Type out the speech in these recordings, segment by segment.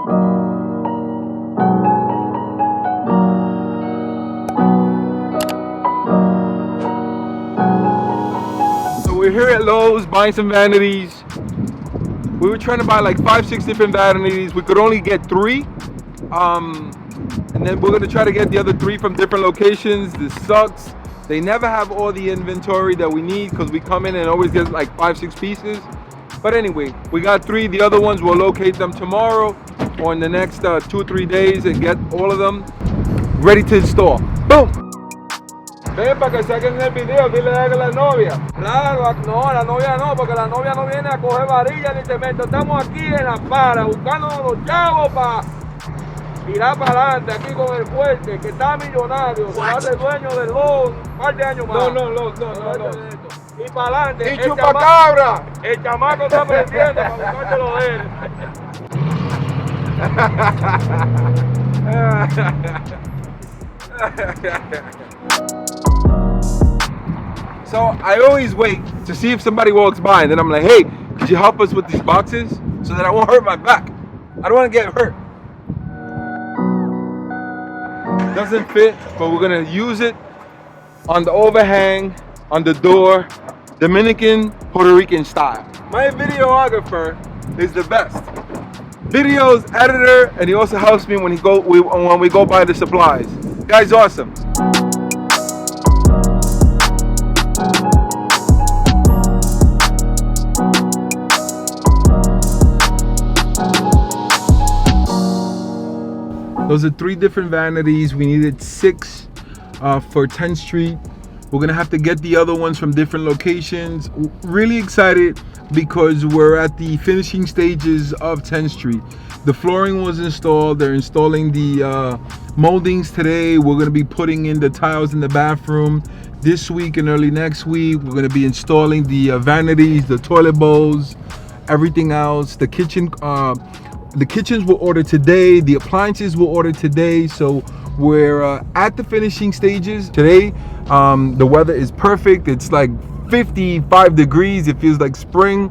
So we're here at Lowe's buying some vanities. We were trying to buy like 5-6 different vanities. We could only get 3. And then we're gonna try to get the other 3 from different locations. This sucks. They never have all the inventory that we need because we come in and always get like 5-6 pieces. But anyway, we got 3. The other ones, we'll locate them tomorrow or in the next 2 or 3 days and get all of them ready to install. Boom! Ven para que saquen el video, dile a la novia. Claro, no, la novia no, porque la novia no viene a coger varilla ni cemento. Estamos aquí en la para, buscando los chavos para tirar para adelante aquí con el fuerte, que está millonario, se va a ser dueño del Lowe un par de años más. No. Y para adelante. ¡Y chupacabra! El chamaco está aprendiendo para buscárselo de él. So I always wait to see if somebody walks by and then I'm like, hey, could you help us with these boxes so that I won't hurt my back? I don't want to get hurt. Doesn't fit, but we're gonna use it on the overhang, on the door, Dominican, Puerto Rican style. My videographer is the best. Videos editor, and he also helps me when we go buy the supplies. Guy's awesome. Those are 3 different vanities. We needed 6 for 10th Street. We're gonna have to get the other ones from different locations. Really excited because we're at the finishing stages of 10th Street. The flooring was installed. They're installing the moldings today. We're gonna be putting in the tiles in the bathroom this week and early next week. We're gonna be installing the vanities, the toilet bowls, everything else. The kitchens were ordered today. The appliances were ordered today. So we're at the finishing stages today. The weather is perfect. It's like 55 degrees. It feels like spring.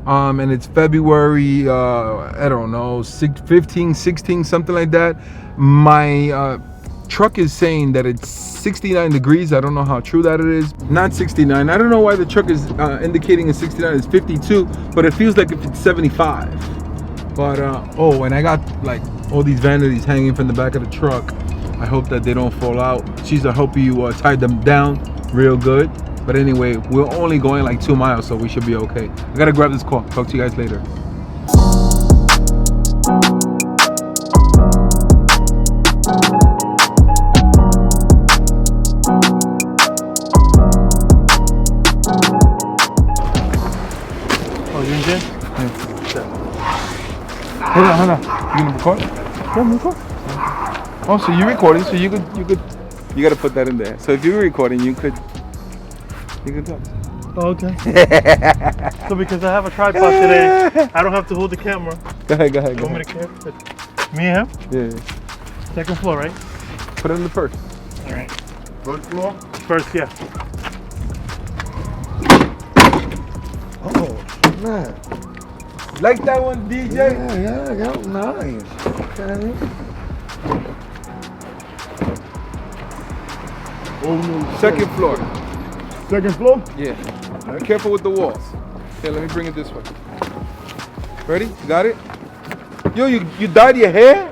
And it's February, I don't know, 15, 16, something like that. My truck is saying that it's 69 degrees. I don't know how true that it is. Not 69. I don't know why the truck is indicating a 69. It's 52, but it feels like if it's 75. But oh, and I got like all these vanities hanging from the back of the truck. I hope that they don't fall out. Cesar, I hope you tied them down real good. But anyway, we're only going like 2 miles, so we should be okay. I gotta grab this call. Talk to you guys later. Oh, you in jail? Hold on. You gonna record? Yeah, record. Oh, so you're recording, so you gotta put that in there. So if you're recording, you could talk. Oh, okay. So because I have a tripod today, I don't have to hold the camera. Go ahead. You want me to carry it? Me and him? Yeah. Second floor, right? Put it in the first. All right. First floor? First, yeah. Oh, man. Like that one, DJ? Yeah, that was nice. Okay. Oh, no. Second floor. Second floor? Yeah. Be careful with the walls. Okay, let me bring it this way. Ready? You got it? Yo, you dyed your hair?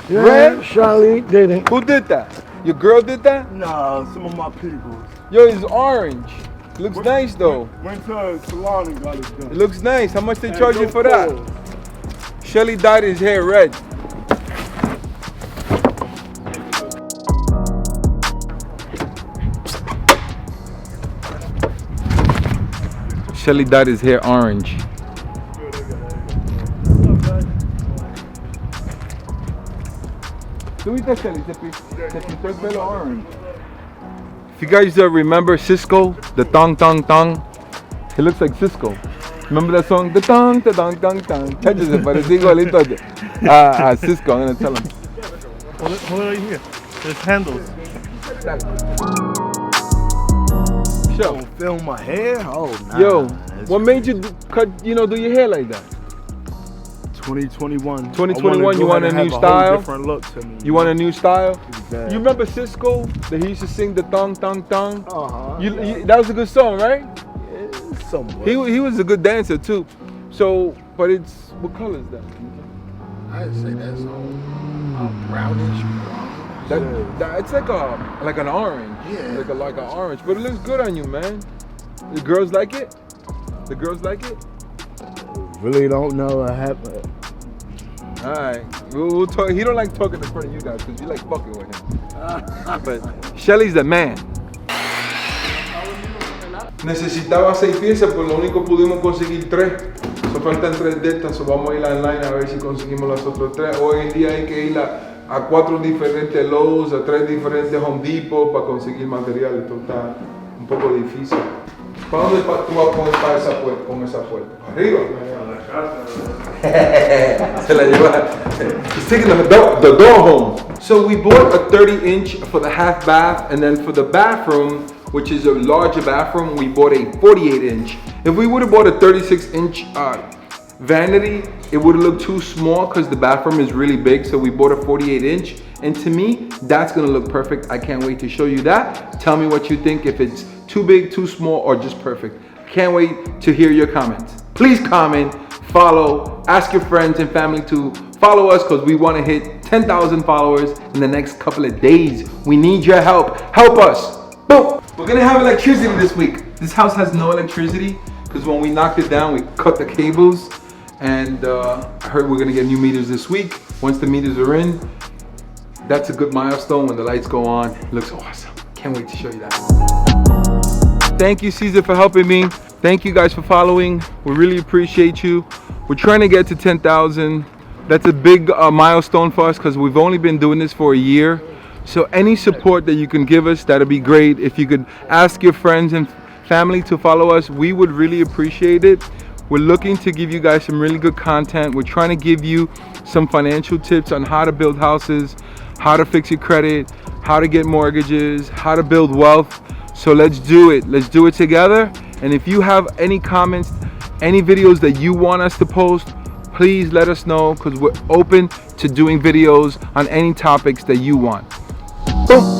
Yeah, Red? Shelly did it. Who did that? Your girl did that? Nah, some of my people. Yo, it's orange. Looks nice though. Went to a salon and got it done. It looks nice. How much they charge you for that? Shelly dyed his hair red. Shelly dyed his hair orange. If you guys remember Cisco, the tong tong tong, he looks like Cisco. Remember that song? The tong, the tong tong tong. Catches it, but it's igualito a Cisco. I'm gonna tell him. Hold it right here. There's handles. Show. Don't film my hair? Oh, nah. Yo, what made you do your hair like that? 2021. 2021, you want a new style? Different look to me. You want a new style? Exactly. You remember Cisco that he used to sing the thong thong thong? Uh-huh. That was a good song, right? Yeah, somewhat. He was a good dancer too. So, but it's what color is that? I'd say that's all brownish. It's like an orange. Yeah. Like an orange, but it looks good on you, man. The girls like it. The girls like it. Really don't know what happened. All right, we'll talk. He don't like talking in front of you guys because you like fucking with him. But Shelly's the man. Necesitaba 6 piezas, pues lo único pudimos conseguir 3. So faltan 3 de estas, so vamos a ir online a ver si conseguimos las otras 3. Hoy en día hay que ir a 4 diferentes Lowe's, a 3 diferentes Home Depot para conseguir material. Esto está un poco difícil. ¿Para dónde tú vas a poner con esa puerta? ¿Arriba? Se la lleva. He's taking the door home. So we bought a 30-inch for the half bath, and then for the bathroom, which is a larger bathroom, we bought a 48-inch. If we would have bought a 36-inch vanity, it would have looked too small because the bathroom is really big, so we bought a 48-inch. And to me, that's gonna look perfect. I can't wait to show you that. Tell me what you think, if it's too big, too small, or just perfect. Can't wait to hear your comments. Please comment, follow, ask your friends and family to follow us because we want to hit 10,000 followers in the next couple of days. We need your help. Help us. Boom. We're gonna have electricity this week. This house has no electricity because when we knocked it down, we cut the cables. And I heard we're gonna get new meters this week. Once the meters are in, that's a good milestone when the lights go on. It looks awesome. Can't wait to show you that. Thank you, Cesar, for helping me. Thank you guys for following. We really appreciate you. We're trying to get to 10,000. That's a big milestone for us because we've only been doing this for a year. So any support that you can give us, that'd be great. If you could ask your friends and family to follow us, we would really appreciate it. We're looking to give you guys some really good content. We're trying to give you some financial tips on how to build houses, how to fix your credit, how to get mortgages, how to build wealth. So let's do it. Let's do it together. And if you have any comments, any videos that you want us to post, please let us know because we're open to doing videos on any topics that you want. Boom.